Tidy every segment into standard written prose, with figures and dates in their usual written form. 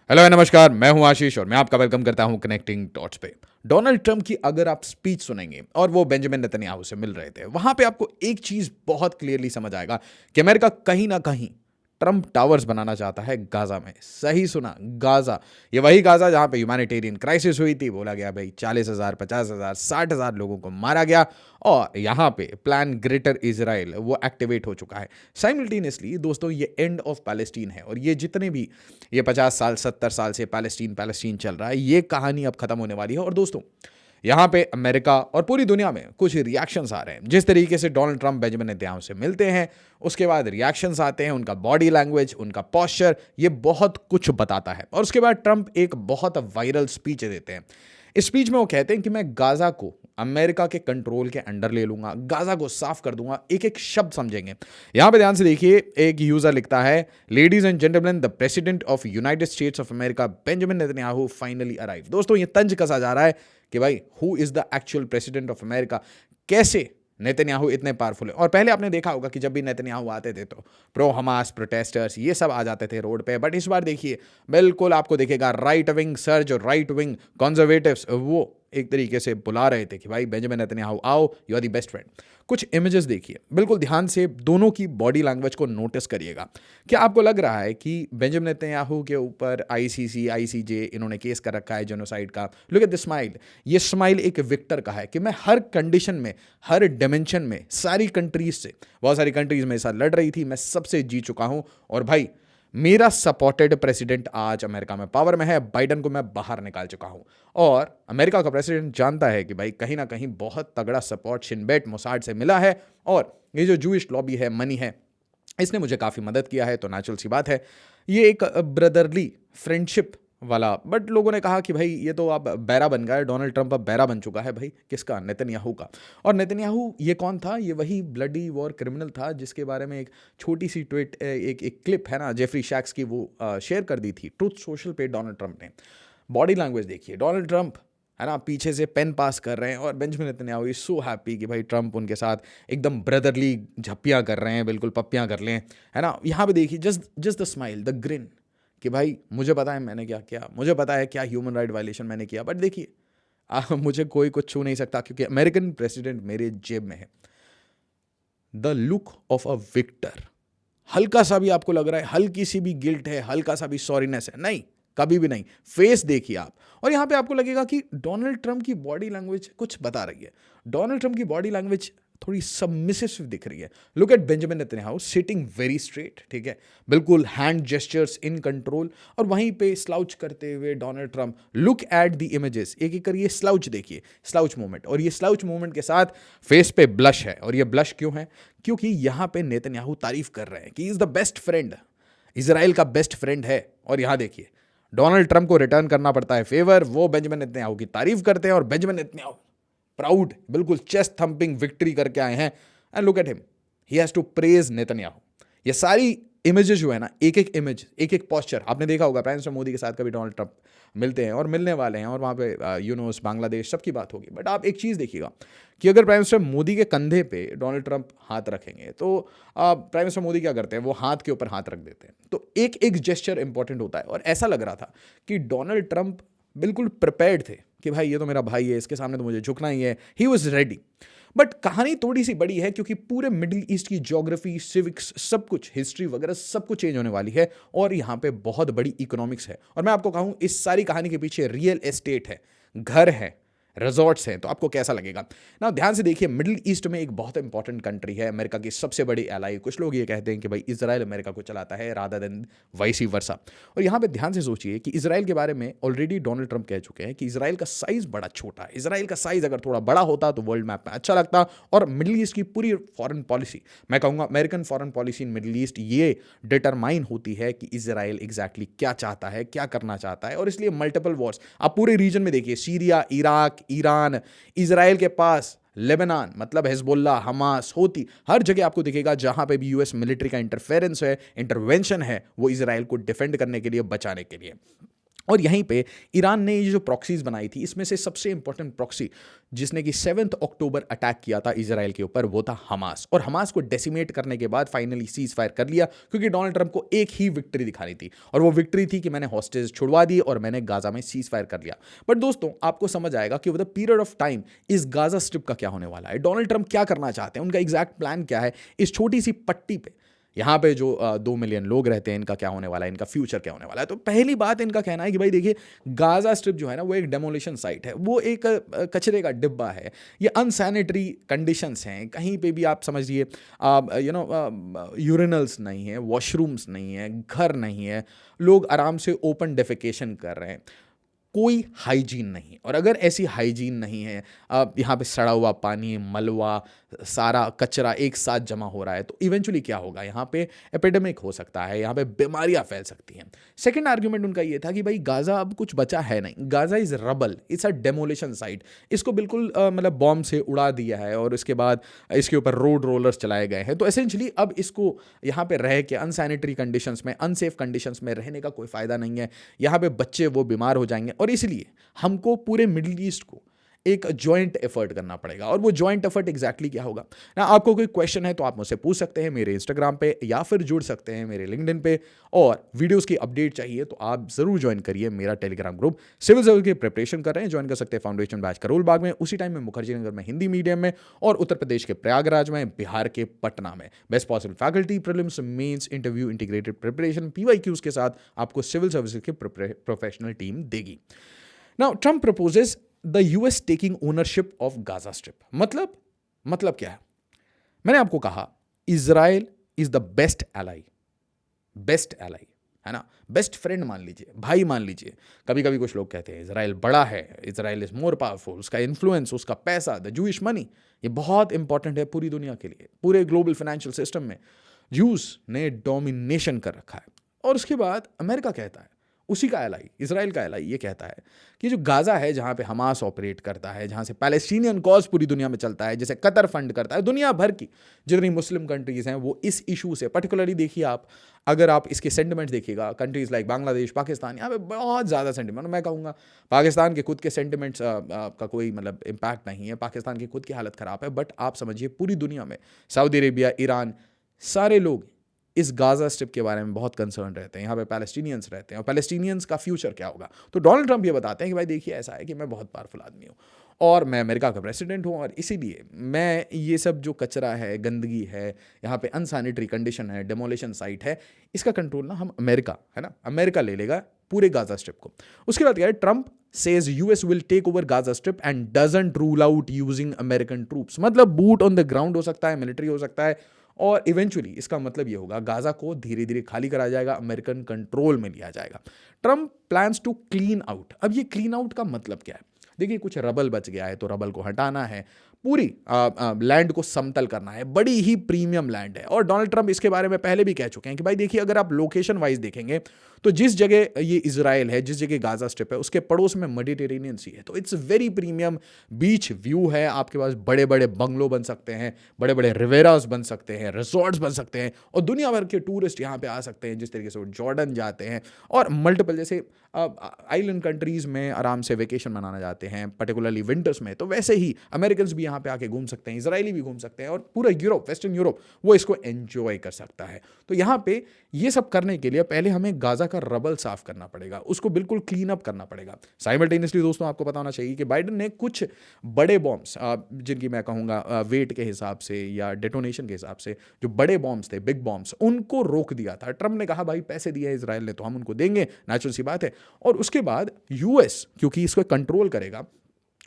Hello नमस्कार, मैं हूं आशीष और मैं आपका वेलकम करता हूं कनेक्टिंग डॉट्स पे। डोनाल्ड ट्रंप की अगर आप स्पीच सुनेंगे और वो बेंजामिन नेतन्याहू से मिल रहे थे, वहां पे आपको एक चीज बहुत क्लियरली समझ आएगा कि अमेरिका कहीं ना कहीं ट्रंप टावर्स बनाना चाहता है गाजा में। सही सुना, गाजा। ये वही गाजा जहां पे ह्यूमैनिटेरियन क्राइसिस हुई थी। बोला गया भाई 40,000, 50,000, 60,000 लोगों को मारा गया और यहाँ पे प्लान ग्रेटर इजराइल वो एक्टिवेट हो चुका है। साइमल्टेनियसली दोस्तों, ये एंड ऑफ पैलेस्टीन है और ये जितने भी ये 50 साल 70 साल से पैलेस्टीन पैलेस्टीन चल रहा है, ये कहानी अब खत्म होने वाली है। और दोस्तों, यहाँ पे अमेरिका और पूरी दुनिया में कुछ रिएक्शंस आ रहे हैं। जिस तरीके से डोनाल्ड ट्रंप बेंजामिन नेतन्याहू से मिलते हैं, उसके बाद रिएक्शंस आते हैं, उनका बॉडी लैंग्वेज, उनका पोस्चर, ये बहुत कुछ बताता है। और उसके बाद ट्रंप एक बहुत वायरल स्पीच देते हैं। इस स्पीच में वो कहते हैं कि मैं गाजा को अमेरिका के कंट्रोल के अंडर ले लूंगा, गाजा को साफ कर दूंगा। एक एक शब्द समझेंगे। यहां पे ध्यान से देखिए, एक यूजर लिखता है, ladies and gentleman, the president of United states of America Benjamin Netanyahu finally arrive. दोस्तों, ये तंज कसा जा रहा है कि भाई who is the actual president of America. कैसे नेतन्याहू इतने पावरफुल है। और पहले आपने देखा होगा कि जब भी नेतन्याहू आते थे तो प्रो हमास प्रोटेस्टर्स ये सब आ जाते थे रोड पे, बट इस बार देखिए बिल्कुल आपको दिखेगा राइट विंग सर्ज और राइट विंग कंजर्वेटिव्स वो एक तरीके से बुला रहे थे कि भाई बेंजामिन नेतन्याहू आओ, you are the best friend. कुछ इमेजेस देखिए, बिल्कुल ध्यान से दोनों की बॉडी लैंग्वेज को नोटिस करिएगा। क्या आपको लग रहा है कि बेंजामिन नेतन्याहू के ऊपर आईसीसी आईसीजे इन्होंने केस कर रखा है जेनोसाइड का? Look at the smile. ये स्माइल एक विक्टर का है कि मैं हर कंडीशन में, हर डायमेंशन में, सारी कंट्रीज से, बहुत सारी कंट्रीज मेरे साथ लड़ रही थी, मैं सबसे जीत चुका हूं और भाई मेरा सपोर्टेड प्रेसिडेंट आज अमेरिका में पावर में है। बाइडन को मैं बाहर निकाल चुका हूं और अमेरिका का प्रेसिडेंट जानता है कि भाई कहीं ना कहीं बहुत तगड़ा सपोर्ट शिनबेट मोसाड से मिला है और ये जो जूइश लॉबी है, मनी है, इसने मुझे काफ़ी मदद किया है। तो नेचुरल सी बात है, ये एक ब्रदरली फ्रेंडशिप वाला। बट लोगों ने कहा कि भाई ये तो अब बैरा बन गया है, डोनाल्ड ट्रंप अब बैरा बन चुका है। भाई किसका? नेतन्याहू का। और नेतन्याहू ये कौन था? ये वही ब्लडी वॉर क्रिमिनल था जिसके बारे में एक छोटी सी ट्वीट, एक क्लिप है ना जेफरी शैक्स की, वो शेयर कर दी थी ट्रूथ सोशल पे डोनाल्ड ट्रंप ने। बॉडी लैंग्वेज देखिए, डोनाल्ड ट्रंप है ना पीछे से पेन पास कर रहे हैं और Benjamin Netanyahu is so happy कि भाई ट्रंप उनके साथ एकदम ब्रदरली झप्पियाँ कर रहे हैं, बिल्कुल पप्पियाँ कर लें, है ना। यहाँ पे देखिए just just the smile, the green कि भाई मुझे पता है मैंने क्या किया, मुझे पता है क्या ह्यूमन राइट वायलेशन मैंने किया, बट देखिए मुझे कोई कुछ छू नहीं सकता क्योंकि अमेरिकन प्रेसिडेंट मेरे जेब में है। The look of a victor. हल्का सा भी आपको लग रहा है, हल्की सी भी गिल्ट है, हल्का सा भी सॉरीनेस है? नहीं, कभी भी नहीं। फेस देखिए आप और यहां पे आपको लगेगा कि डोनाल्ड ट्रंप की बॉडी लैंग्वेज कुछ बता रही है। डोनाल्ड ट्रंप की बॉडी लैंग्वेज थोड़ी सबमिसिव दिख रही है। Look at Benjamin Netanyahu sitting very straight, ठीक है, बिल्कुल हैंड जेस्चर्स इन कंट्रोल, और वहीं पे स्लाउच करते हुए Donald Trump. Look at the images, एक एक करिए, स्लाउच देखिए, स्लाउच मूवमेंट, और ये स्लाउच मूवमेंट के साथ फेस पे ब्लश है। और ये ब्लश क्यों है? क्योंकि यहां पे नेतन्याहू तारीफ कर रहे हैं कि is the best friend, Israel का बेस्ट फ्रेंड है। और यहां देखिए डोनाल्ड ट्रंप को रिटर्न करना पड़ता है फेवर, वो बेंजामिन नेतन्याहू की तारीफ करते हैं और बेंजामिन नेतन्याहू प्राउड, बिल्कुल चेस्ट थंपिंग विक्ट्री करके आए हैं। And look at him, he has to praise Netanyahu. ये सारी इमेजेस जो है ना, एक एक इमेज, एक एक पोस्चर आपने देखा होगा। प्राइम मिनिस्टर मोदी के साथ कभी डोनाल्ड ट्रंप मिलते हैं और मिलने वाले हैं और वहाँ पे यूनोस, बांग्लादेश, सबकी बात होगी। बट आप एक चीज़ देखिएगा कि अगर प्राइम मिनिस्टर मोदी के कंधे पे डोनाल्ड ट्रंप हाथ रखेंगे तो प्राइम मिनिस्टर मोदी क्या करते हैं? वो हाथ के ऊपर हाथ रख देते हैं। तो एक एक जेस्चर इंपॉर्टेंट होता है और ऐसा लग रहा था कि डोनाल्ड ट्रंप बिल्कुल प्रिपेयर्ड थे कि भाई ये तो मेरा भाई है, इसके सामने तो मुझे झुकना ही है। He was ready. बट कहानी थोड़ी सी बड़ी है क्योंकि पूरे मिडिल ईस्ट की ज्योग्राफी, सिविक्स, सब कुछ, हिस्ट्री वगैरह सब कुछ चेंज होने वाली है और यहाँ पे बहुत बड़ी इकोनॉमिक्स है। और मैं आपको कहूँ इस सारी कहानी के पीछे रियल एस्टेट है, घर है, रिजॉर्ट्स हैं। तो आपको कैसा लगेगा ना? ध्यान से देखिए, मिडिल ईस्ट में एक बहुत इंपॉर्टेंट कंट्री है, अमेरिका की सबसे बड़ी एलाई। कुछ लोग ये कहते हैं कि भाई इजराइल अमेरिका को चलाता है रादर देन वाइस वर्सा। और यहाँ पे ध्यान से सोचिए कि इजराइल के बारे में ऑलरेडी डोनाल्ड ट्रंप कह चुके हैं कि इजराइल का साइज बड़ा छोटा है। इजराइल का साइज अगर थोड़ा बड़ा होता तो वर्ल्ड मैप में अच्छा लगता। और मिडिल ईस्ट की पूरी फॉरेन पॉलिसी, मैं कहूँगा American foreign policy in middle east, ये डिटरमाइन होती है कि इजराइल एग्जैक्टली क्या चाहता है, क्या करना चाहता है। और इसलिए मल्टीपल वॉर्स आप पूरे रीजन में देखिए, सीरिया, इराक, ईरान, इजराइल के पास लेबनान, मतलब हिजबुल्ला, हमास, होती, हर जगह आपको दिखेगा जहां पे भी यूएस मिलिट्री का इंटरफेरेंस है, इंटरवेंशन है, वो इजराइल को डिफेंड करने के लिए, बचाने के लिए। और यहीं पे ईरान ने ये जो प्रॉक्सीज बनाई थी, इसमें से सबसे इंपॉर्टेंट प्रॉक्सी जिसने कि 7 अक्टूबर अटैक किया था इजराइल के ऊपर, वो था हमास। और हमास को डेसिमेट करने के बाद फाइनली सीज फायर कर लिया, क्योंकि डोनाल्ड ट्रंप को एक ही विक्ट्री दिखानी थी, और वो विक्ट्री थी कि मैंने हॉस्टेज छुड़वा दिए और मैंने गाजा में सीज फायर कर लिया। बट दोस्तों, आपको समझ आएगा कि over the period of time इस गाजा स्ट्रिप का क्या होने वाला है, डोनाल्ड ट्रंप क्या करना चाहते हैं, उनका एग्जैक्ट प्लान क्या है इस छोटी सी पट्टी पे। यहाँ पे जो 2 मिलियन लोग रहते हैं, इनका क्या होने वाला है, इनका फ्यूचर क्या होने वाला है। तो पहली बात इनका कहना है कि भाई देखिए, गाजा स्ट्रिप जो है ना, वो एक डेमोलिशन साइट है, वो एक कचरे का डिब्बा है, ये अनसैनिटरी कंडीशंस हैं, कहीं पे भी आप समझिए यूरिनल्स नहीं है, वॉशरूम्स नहीं है, घर नहीं है, लोग आराम से ओपन डेफिकेशन कर रहे हैं, कोई हाइजीन नहीं। और अगर ऐसी हाइजीन नहीं है, यहाँ पे सड़ा हुआ पानी, मलबा, सारा कचरा एक साथ जमा हो रहा है, तो इवेंचुअली क्या होगा, यहाँ पे एपिडेमिक हो सकता है, यहाँ पे बीमारियाँ फैल सकती हैं। सेकंड आर्ग्यूमेंट उनका ये था कि भाई गाजा अब कुछ बचा है नहीं, Gaza is rubble, it's a demolition site, इसको बिल्कुल मतलब बॉम्ब से उड़ा दिया है, और इसके बाद इसके ऊपर रोड रोलर्स चलाए गए हैं। तो एसेंशली अब इसको यहाँ पे रह के अनसैनिटरी कंडीशंस में, अनसेफ कंडीशंस में रहने का कोई फ़ायदा नहीं है, यहाँ पे बच्चे वो बीमार हो जाएंगे। और इसलिए हमको पूरे मिडिल ईस्ट को एक जॉइंट एफर्ट करना पड़ेगा। और वो जॉइंट एफर्ट एग्जैक्टली क्या होगा ना, आपको कोई क्वेश्चन है तो आप मुझसे पूछ सकते हैं मेरे इंस्टाग्राम पे, या फिर जुड़ सकते हैं मेरे लिंक्डइन पे। और वीडियोस की अपडेट चाहिए तो आप जरूर ज्वाइन करिए मेरा टेलीग्राम ग्रुप। सिविल सर्विस की प्रिपरेशन कर रहे हैं, ज्वाइन कर सकते हैं फाउंडेशन बैच करोल बाग में, उसी टाइम में मुखर्जी नगर में हिंदी मीडियम में, और उत्तर प्रदेश के प्रयागराज में, बिहार के पटना में। Best possible faculty, prelims, mains, interview, integrated preparation, PYQs के साथ आपको सिविल सर्विस की प्रोफेशनल टीम देगी। Now Trump proposes the US taking ownership of Gaza strip. मतलब क्या है, मैंने आपको कहा Israel is the best ally है ना, बेस्ट फ्रेंड मान लीजिए, भाई मान लीजिए। कभी कभी कुछ लोग कहते हैं इजराइल बड़ा है, इजराइल इज मोर पावरफुल, उसका इन्फ्लुएंस, उसका पैसा, द जूइश मनी, ये बहुत इंपॉर्टेंट है पूरी दुनिया के लिए, पूरे ग्लोबल फाइनेंशियल सिस्टम में जूस ने डोमिनेशन कर रखा है। और उसके बाद अमेरिका कहता है, उसी का एलाई, इजराइल का एलाई, ये कहता है कि जो गाजा है, जहाँ पे हमास ऑपरेट करता है, जहाँ से पैलेस्टीनियन कॉज पूरी दुनिया में चलता है, जैसे कतर फंड करता है, दुनिया भर की जितनी मुस्लिम कंट्रीज हैं वो इस इशू से पर्टिकुलरली, देखिए आप अगर आप इसके सेंटिमेंट्स देखिएगा, कंट्रीज लाइक बांग्लादेश, पाकिस्तान, यहाँ पे बहुत ज़्यादा सेंटिमेंट, मैं कहूँगा पाकिस्तान के खुद के सेंटिमेंट्स का कोई मतलब इम्पैक्ट नहीं है, पाकिस्तान की खुद की हालत ख़राब है, बट आप समझिए पूरी दुनिया में सऊदी अरेबिया, ईरान, सारे लोग इस गाजा स्ट्रिप के बारे में बहुत कंसर्न रहते हैं। यहाँ पे पैलेस्टीनियंस रहते हैं, और पैलेस्टीनियंस का फ्यूचर क्या होगा। तो डोनाल्ड ट्रंप ये बताते हैं कि भाई देखिए, ऐसा है कि मैं बहुत पावरफुल आदमी हूँ, और मैं अमेरिका का प्रेसिडेंट हूँ, और इसीलिए मैं ये सब जो कचरा है, गंदगी है, यहाँ पे अनसैनिटरी कंडीशन है, डेमोलिशन साइट है, इसका कंट्रोल ना हम अमेरिका, है ना, अमेरिका ले लेगा पूरे गाजा स्ट्रिप को। उसके बाद क्या है, Trump says US will take over Gaza Strip and doesn't rule out using American troops। मतलब बूट ऑन द ग्राउंड हो सकता है, मिलिट्री हो सकता है, और इवेंचुअली इसका मतलब ये होगा गाजा को धीरे धीरे खाली करा जाएगा, अमेरिकन कंट्रोल में लिया जाएगा। Trump plans to clean out. अब ये क्लीन आउट का मतलब क्या है, देखिए कुछ रबल बच गया है तो रबल को हटाना है, पूरी लैंड को समतल करना है, बड़ी ही प्रीमियम लैंड है। और डोनाल्ड ट्रंप इसके बारे में पहले भी कह चुके हैं कि भाई देखिए, अगर आप लोकेशन वाइज देखेंगे तो जिस जगह ये इजराइल है, जिस जगह गाजा स्ट्रिप है, उसके पड़ोस में मेडिटेरेनियन सी है, तो it's very premium beach view है, आपके पास बड़े बड़े बंगलो बन सकते हैं, बड़े बड़े रिवेरास बन सकते हैं, रिजॉर्ट्स बन सकते हैं, और दुनिया भर के टूरिस्ट यहाँ पे आ सकते हैं, जिस तरीके से वो जॉर्डन जाते हैं, और मल्टीपल जैसे आइलैंड कंट्रीज में आराम से वेकेशन मनाना जाते हैं, पर्टिकुलरली विंटर्स में, तो वैसे ही अमेरिकन भी यहाँ पे आके घूम सकते हैं, इजरायली भी घूम सकते हैं, और पूरा यूरोप, वेस्टर्न यूरोप, वो इसको एंजॉय कर सकता है। तो यहाँ पे ये सब करने के लिए पहले हमें गाजा का रबल साफ करना पड़ेगा, उसको बिल्कुल क्लीन अप करना पड़ेगा। साइमल्टेनियसली दोस्तों, आपको पता होना चाहिए कि बाइडेन ने कुछ बड़े बॉम्ब्स, जिनकी मैं कहूँगा वेट के हिसाब से या डेटोनेशन के हिसाब से, जो बड़े बॉम्ब्स थे, बिग बॉम्ब्स, उनको रोक दिया था। ट्रंप ने कहा भाई पैसे दिए इजराइल ने तो हम उनको देंगे, नेचुरल सी बात है। और उसके बाद US क्योंकि इसको कंट्रोल करेगा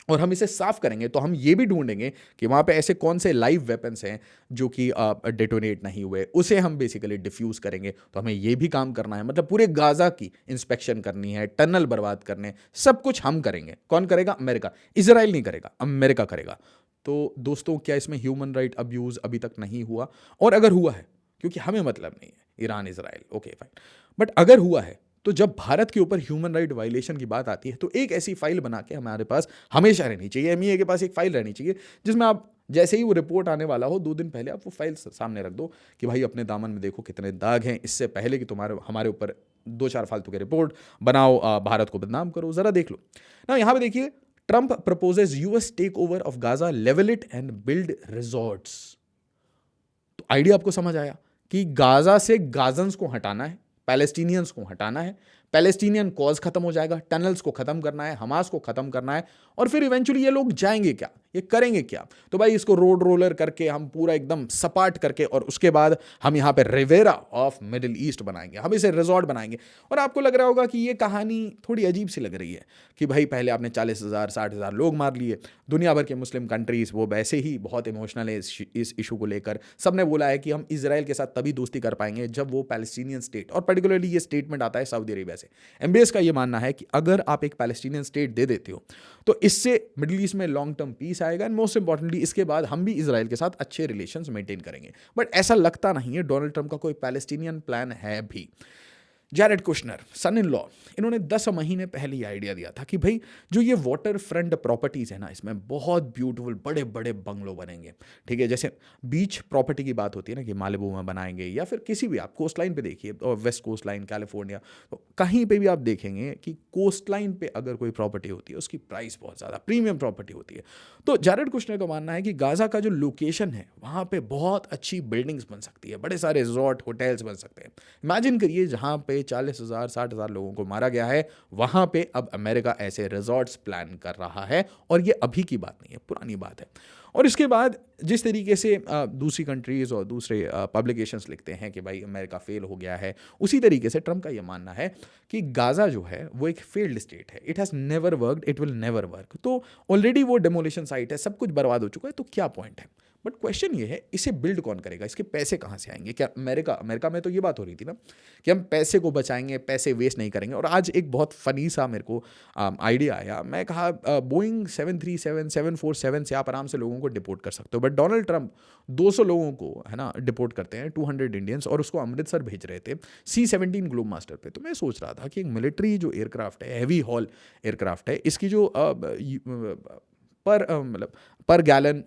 और हम इसे साफ करेंगे, तो हम ये भी ढूंढेंगे कि वहाँ पे ऐसे कौन से लाइव वेपन्स हैं जो कि डेटोनेट नहीं हुए, उसे हम बेसिकली डिफ्यूज़ करेंगे। तो हमें ये भी काम करना है, मतलब पूरे गाजा की इंस्पेक्शन करनी है, टनल बर्बाद करने, सब कुछ हम करेंगे। कौन करेगा? अमेरिका। इजराइल नहीं करेगा, अमेरिका करेगा। तो दोस्तों, क्या इसमें ह्यूमन राइट अब्यूज़ अभी तक नहीं हुआ? और अगर हुआ है, क्योंकि हमें मतलब नहीं है Iran Israel, okay fine, but अगर हुआ है तो जब भारत के ऊपर ह्यूमन राइट वायलेशन की बात आती है तो एक ऐसी फाइल बना के हमारे पास हमेशा रहनी चाहिए, MEA के पास एक फाइल रहनी चाहिए जिसमें आप जैसे ही वो रिपोर्ट आने वाला हो 2 दिन पहले आप वो फाइल सामने रख दो कि भाई अपने दामन में देखो कितने दाग हैं, इससे पहले कि तुम्हारे हमारे ऊपर 2-4 फालतू के रिपोर्ट बनाओ, भारत को बदनाम करो, ज़रा देख लो ना। यहाँ पे देखिए, Trump proposes US tech over of Gaza, level it and build resorts. तो आइडिया आपको समझ आया कि गाजा से गाजन्स को हटाना है, पैलेस्टीनियंस को हटाना है, पैलेस्टीनियन कॉज खत्म हो जाएगा, टनल्स को खत्म करना है, हमास को खत्म करना है, और फिर इवेंचुअली ये लोग जाएंगे क्या, ये करेंगे क्या? तो भाई इसको रोड रोलर करके हम पूरा एकदम सपाट करके, और उसके बाद हम यहाँ पे रिवेरा ऑफ मिडिल ईस्ट बनाएंगे, हम इसे रिजॉर्ट बनाएंगे। और आपको लग रहा होगा कि ये कहानी थोड़ी अजीब सी लग रही है कि भाई पहले आपने 40,000 60,000 लोग मार लिए, दुनिया भर के मुस्लिम कंट्रीज वो वैसे ही बहुत इमोशनल है इस इशू को लेकर, सबने बोला है कि हम इजराइल के साथ तभी दोस्ती कर पाएंगे जब वो पैलेस्टीनियन स्टेट, और पर्टिकुलरली ये स्टेटमेंट आता है सऊदी अरेबिया से। एमबीएस का ये मानना है कि अगर आप एक पैलेस्टीनियन स्टेट दे देते हो तो इससे मिडिल ईस्ट में लॉन्ग टर्म पीस आएगा, एंड मोस्ट इंपॉर्टेंटली इसके बाद हम भी इजराइल के साथ अच्छे रिलेशंस मेंटेन करेंगे। बट ऐसा लगता नहीं है डोनाल्ड ट्रंप का कोई पैलेस्टीनियन प्लान है भी। Jared Kushner, son in law, इन्होंने 10 महीने पहले ये आइडिया दिया था कि भाई जो ये वाटर फ्रंट प्रॉपर्टीज़ है ना, इसमें बहुत ब्यूटीफुल बड़े बड़े बंगलो बनेंगे, ठीक है। जैसे बीच प्रॉपर्टी की बात होती है ना कि मालिबू में बनाएंगे, या फिर किसी भी आप कोस्ट लाइन पे देखिए, और वेस्ट कोस्ट लाइन कैलिफोर्निया, तो कहीं पे भी आप देखेंगे कि कोस्ट लाइन पे अगर कोई प्रॉपर्टी होती है उसकी प्राइस बहुत ज़्यादा प्रीमियम प्रॉपर्टी होती है। तो जैरेड कुशनर का मानना है कि गाजा का जो लोकेशन है वहाँ पे बहुत अच्छी बिल्डिंग्स बन सकती है, बड़े सारे रिजॉर्ट होटल्स बन सकते हैं। इमेजिन करिए जहाँ पे 40,000 60,000 लोगों को मारा गया है, वहां पे अब अमेरिका ऐसे रिजॉर्ट्स प्लान कर रहा है, और ये अभी की बात नहीं है, पुरानी बात है। और इसके बाद जिस तरीके से दूसरी कंट्रीज और दूसरे पब्लिकेशंस लिखते हैं कि भाई अमेरिका फेल हो गया है, उसी तरीके से ट्रंप का ये मानना है कि गाजा जो है वो एक फेल्ड स्टेट है, it has never worked, it will never work. तो ऑलरेडी वो डेमोलिशन साइट है, सब कुछ बर्बाद हो चुका है, तो क्या पॉइंट है? बट क्वेश्चन ये है, इसे बिल्ड कौन करेगा, इसके पैसे कहाँ से आएंगे? क्या अमेरिका में तो ये बात हो रही थी ना कि हम पैसे को बचाएंगे, पैसे वेस्ट नहीं करेंगे। और आज एक बहुत फनी सा मेरे को आइडिया आया, मैं कहा बोइंग 737 747 से आप आराम से लोगों को डिपोर्ट कर सकते हो, बट डोनाल्ड ट्रंप 200 लोगों को है ना डिपोर्ट करते हैं, 200 इंडियंस, और उसको अमृतसर भेज रहे थे C-17 ग्लोब मास्टर पे। तो मैं सोच रहा था कि एक मिलिट्री जो एयरक्राफ्ट है, हैवी हॉल एयरक्राफ्ट है, इसकी जो मतलब पर gallon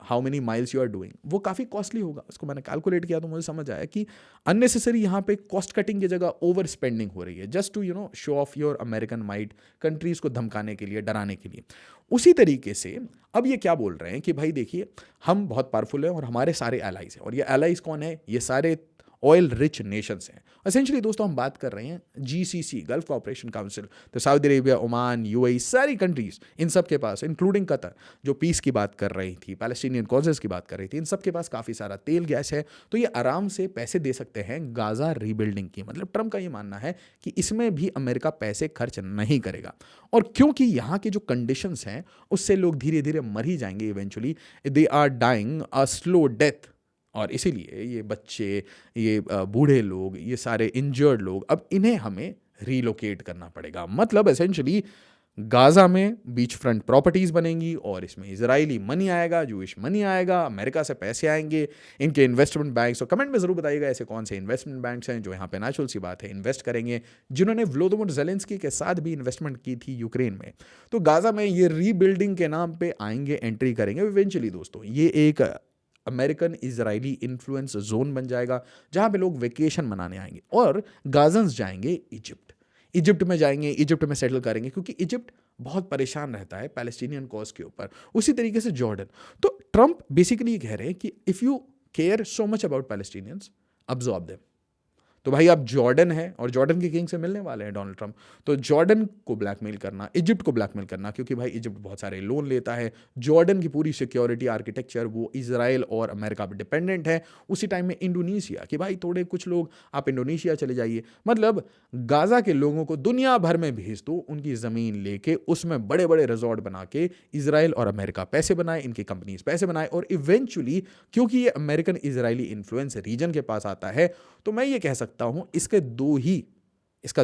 how many miles you are doing, वो काफ़ी कॉस्टली होगा। उसको मैंने कैलकुलेट किया तो मुझे समझ आया कि अननेसेसरी यहाँ पे कॉस्ट कटिंग की जगह ओवर स्पेंडिंग हो रही है, just to show off your American might, countries को धमकाने के लिए, डराने के लिए। उसी तरीके से अब ये क्या बोल रहे हैं कि भाई देखिए हम बहुत पावरफुल हैं और हमारे सारे एलाइज हैं, और ये एलाइज कौन है? ये सारे ऑयल रिच नेशंस हैं। एसेंशियली दोस्तों हम बात कर रहे हैं GCC, गल्फ कोऑपरेशन काउंसिल, तो सऊदी अरेबिया, ओमान, UAE, सारी कंट्रीज, इन सब के पास, इंक्लूडिंग कतर जो पीस की बात कर रही थी, पैलेस्टीनियन कॉजेस की बात कर रही थी, इन सब के पास काफ़ी सारा तेल गैस है, तो ये आराम से पैसे दे सकते हैं गाजा रीबिल्डिंग की। मतलब ट्रंप का ये मानना है कि इसमें भी अमेरिका पैसे खर्च नहीं करेगा, और क्योंकि यहाँ की जो कंडीशंस हैं उससे लोग धीरे धीरे मर ही जाएंगे, eventually they are dying a slow death, और इसीलिए ये बच्चे, ये बूढ़े लोग, ये सारे इंजर्ड लोग, अब इन्हें हमें रीलोकेट करना पड़ेगा। मतलब एसेंशियली गाजा में बीच फ्रंट प्रॉपर्टीज़ बनेंगी, और इसमें इजरायली मनी आएगा, जूइश मनी आएगा, अमेरिका से पैसे आएंगे, इनके इन्वेस्टमेंट बैंक्स, और कमेंट में ज़रूर बताइएगा ऐसे कौन से इन्वेस्टमेंट बैंक्स हैं जो यहाँ पे नेचुरल सी बात है इन्वेस्ट करेंगे, जिन्होंने व्लोदिमीर ज़ेलेंस्की के साथ भी इन्वेस्टमेंट की थी यूक्रेन में। तो गाजा में ये रीबिल्डिंग के नाम पर आएंगे, एंट्री करेंगे। इवेंचुअली दोस्तों ये एक अमेरिकन इजरायली इन्फ्लुएंस जोन बन जाएगा, जहाँ पे लोग वेकेशन मनाने आएंगे, और गाजन्स जाएंगे इजिप्ट में जाएंगे, इजिप्ट में सेटल करेंगे, क्योंकि इजिप्ट बहुत परेशान रहता है पैलेस्टीनियन कॉज के ऊपर। उसी तरीके से जॉर्डन। तो ट्रंप बेसिकली ये कह रहे हैं कि if you care so much about Palestinians, absorb them. तो भाई आप जॉर्डन है, और जॉर्डन के किंग से मिलने वाले हैं डोनाल्ड ट्रंप, तो जॉर्डन को ब्लैकमेल करना, इजिप्ट को ब्लैकमेल करना, क्योंकि भाई इजिप्ट बहुत सारे लोन लेता है, जॉर्डन की पूरी सिक्योरिटी आर्किटेक्चर वो इजराइल और अमेरिका पर डिपेंडेंट है। उसी टाइम में इंडोनेशिया कि भाई थोड़े कुछ लोग आप इंडोनेशिया चले जाइए, मतलब गाजा के लोगों को दुनिया भर में भेज दो, उनकी ज़मीन लेके उसमें बड़े बड़े रिजॉर्ट बना के इजराइल और अमेरिका पैसे बनाए, इनकी कंपनीज पैसे बनाए, और इवेंचुअली क्योंकि ये अमेरिकन इजरायली इन्फ्लुएंस रीजन के पास आता है, तो मैं ये कह सकता हूं इसका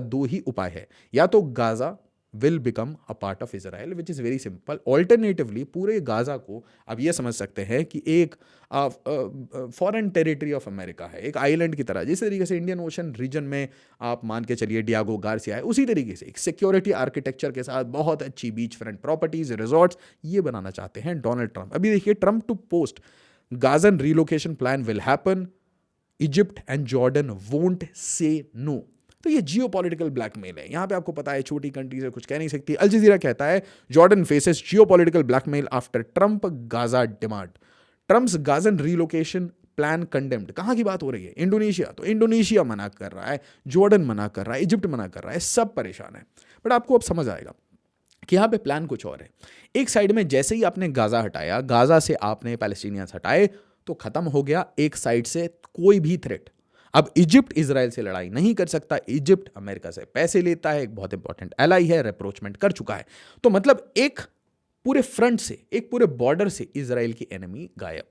दो ही उपाय है। या तो Gaza will become a part of Israel, which is very simple. Alternatively, पूरे गाजा को आप ये समझ सकते हैं कि एक फॉरेन टेरिटरी ऑफ अमेरिका है, एक आइलैंड की तरह। जिस तरीके से इंडियन ओशन रीजन में आप मान के चलिए डियागो गार्सिया है, उसी तरीके से एक सिक्योरिटी आर्किटेक्चर के साथ बहुत अच्छी बीच फ्रंट प्रॉपर्टीज, रिजॉर्ट्स ये बनाना चाहते हैं डोनाल्ड ट्रंप। अभी देखिए, Trump to post Gazan relocation plan will happen, Egypt and Jordan won't say no. तो ये जियोपॉलिटिकल ब्लैकमेल है। यहां पे आपको पता है छोटी कंट्रीज है, कुछ कह नहीं सकती। अल जजीरा कहता है Jordan faces geopolitical blackmail after Trump Gaza demand, Trump's Gazan relocation plan condemned. कहां की बात हो रही है? इंडोनेशिया। तो इंडोनेशिया मना कर रहा है, जॉर्डन मना कर रहा है, इजिप्ट मना कर रहा है, सब परेशान है। बट आपको अब समझ आएगा कि यहाँ पे प्लान कुछ और है। एक साइड में जैसे ही आपने गाजा हटाया, गाजा से आपने पैलेस्टीनियंस हटाए, तो खत्म हो गया एक साइड से कोई भी थ्रेट। अब इजिप्ट इजराइल से लड़ाई नहीं कर सकता। इजिप्ट अमेरिका से पैसे लेता है, एक बहुत इंपॉर्टेंट एलाई है, रिप्रोचमेंट कर चुका है। तो मतलब एक पूरे फ्रंट से, एक पूरे बॉर्डर से इजराइल की एनिमी गायब।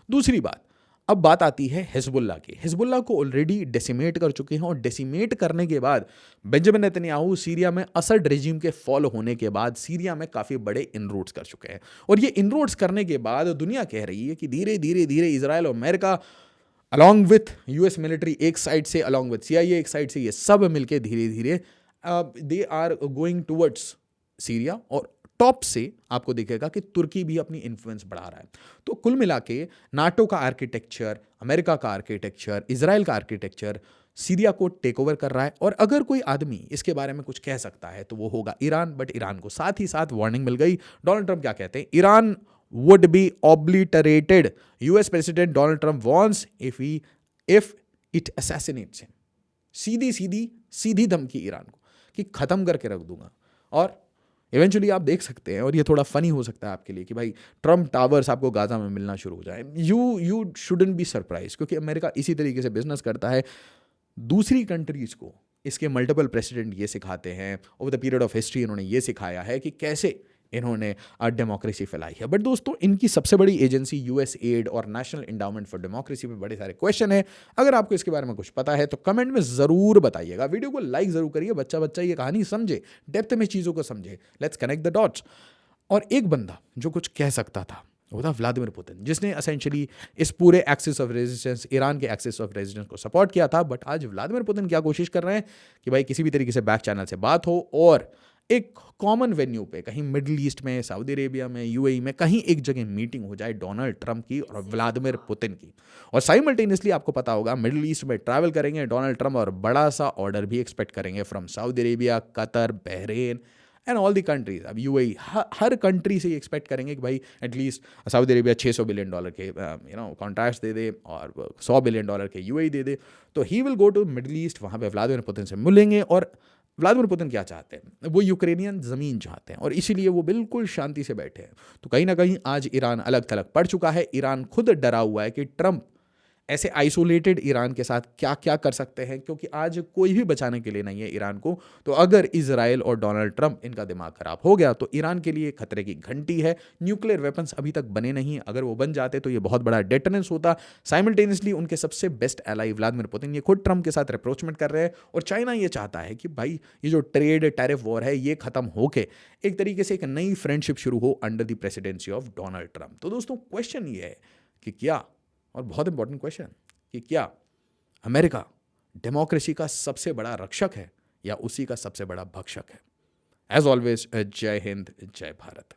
दूसरी बात, अब बात आती है हिजबुल्लाह की। हिजबुल्लाह को ऑलरेडी डेसिमेट कर चुके हैं, और डेसिमेट करने के बाद बेंजामिन नेतन्याहू सीरिया में असद रेजिम के फॉल होने के बाद सीरिया में काफ़ी बड़े इनरोड्स कर चुके हैं। और ये इनरोड्स करने के बाद दुनिया कह रही है कि धीरे धीरे धीरे इजराइल और America along with US military एक साइड से, अलॉन्ग विथ CIA एक साइड से, ये सब मिलके धीरे धीरे they are going towards Syria. और टॉप से आपको दिखेगा कि तुर्की भी अपनी इन्फ्लुएंस बढ़ा रहा है। तो कुल मिला के नाटो का आर्किटेक्चर, अमेरिका का आर्किटेक्चर, इजराइल का आर्किटेक्चर सीरिया को टेक ओवर कर रहा है। और अगर कोई आदमी इसके बारे में कुछ कह सकता है तो वो होगा ईरान। बट ईरान को साथ ही साथ वार्निंग मिल गई। डोनाल्ड ट्रंप क्या कहते हैं? Iran would be obliterated. US President Donald Trump warns if it assassinates him. सीधी धमकी ईरान को कि खत्म करके रख दूंगा। और इवेंचुअली आप देख सकते हैं, और ये थोड़ा फनी हो सकता है आपके लिए, कि भाई ट्रंप टावर्स आपको गाजा में मिलना शुरू हो जाए। यू शुडंट बी सरप्राइज, क्योंकि अमेरिका इसी तरीके से बिजनेस करता है। दूसरी कंट्रीज को इसके मल्टीपल प्रेसिडेंट ये सिखाते हैं, over the period of history इन्होंने ये सिखाया है कि कैसे इन्होंने डेमोक्रेसी फैलाई है। बट दोस्तों, इनकी सबसे बड़ी एजेंसी USAID और नेशनल इंडाउमेंट फॉर डेमोक्रेसी पे बड़े सारे क्वेश्चन है। अगर आपको इसके बारे में कुछ पता है तो कमेंट में ज़रूर बताइएगा। वीडियो को लाइक ज़रूर करिए। बच्चा बच्चा ये कहानी समझे, डेप्थ में चीज़ों को समझे। Let's connect the dots. और एक बंदा जो कुछ कह सकता था वो था व्लादिमीर पुतिन, जिसने एसेंशियली इस पूरे एक्सिस ऑफ रेजिस्टेंस, ईरान के एक्सिस ऑफ रेजिस्टेंस को सपोर्ट किया था। बट आज व्लादिमीर पुतिन क्या कोशिश कर रहे हैं कि भाई किसी भी तरीके से बैक चैनल से बात हो, और एक कॉमन वेन्यू पे, कहीं मिडिल ईस्ट में, सऊदी अरेबिया में, UAE में, कहीं एक जगह मीटिंग हो जाए डोनाल्ड ट्रंप की और व्लादिमीर पुतिन की। और साइमल्टेनियसली आपको पता होगा मिडिल ईस्ट में ट्रैवल करेंगे डोनाल्ड ट्रंप, और बड़ा सा ऑर्डर भी एक्सपेक्ट करेंगे from Saudi Arabia, Qatar, Bahrain and all the countries. अब UAE हर कंट्री से एक्सपेक्ट करेंगे कि भाई एटलीस्ट सऊदी अरेबिया $600 बिलियन के कॉन्ट्रैक्ट्स दे दे, और $100 बिलियन के UAE दे दे। तो he will go to Middle East, वहाँ पे व्लादिमीर पुतिन से मिलेंगे। और व्लादिमीर पुतिन क्या चाहते हैं? वो यूक्रेनियन ज़मीन चाहते हैं, और इसीलिए वो बिल्कुल शांति से बैठे हैं। तो कहीं ना कहीं आज ईरान अलग थलग पड़ चुका है। ईरान खुद डरा हुआ है कि ट्रंप ऐसे आइसोलेटेड ईरान के साथ क्या क्या कर सकते हैं, क्योंकि आज कोई भी बचाने के लिए नहीं है ईरान को। तो अगर इजराइल और डोनाल्ड ट्रंप इनका दिमाग खराब हो गया तो ईरान के लिए खतरे की घंटी है। न्यूक्लियर वेपन्स अभी तक बने नहीं, अगर वो बन जाते तो ये बहुत बड़ा डेटरेंस होता। साइमल्टेनियसली उनके सबसे बेस्ट एलाई व्लादिमीर पुतिन ये खुद ट्रंप के साथ रिप्रोचमेंट कर रहे हैं। और चाइना ये चाहता है कि भाई ये जो ट्रेड टैरिफ वॉर है ये खत्म होके एक तरीके से एक नई फ्रेंडशिप शुरू हो under the presidency of Donald Trump. तो दोस्तों, क्वेश्चन ये है कि क्या, और बहुत इंपॉर्टेंट क्वेश्चन, कि क्या अमेरिका डेमोक्रेसी का सबसे बड़ा रक्षक है या उसी का सबसे बड़ा भक्षक है? एज ऑलवेज, जय हिंद, जय भारत।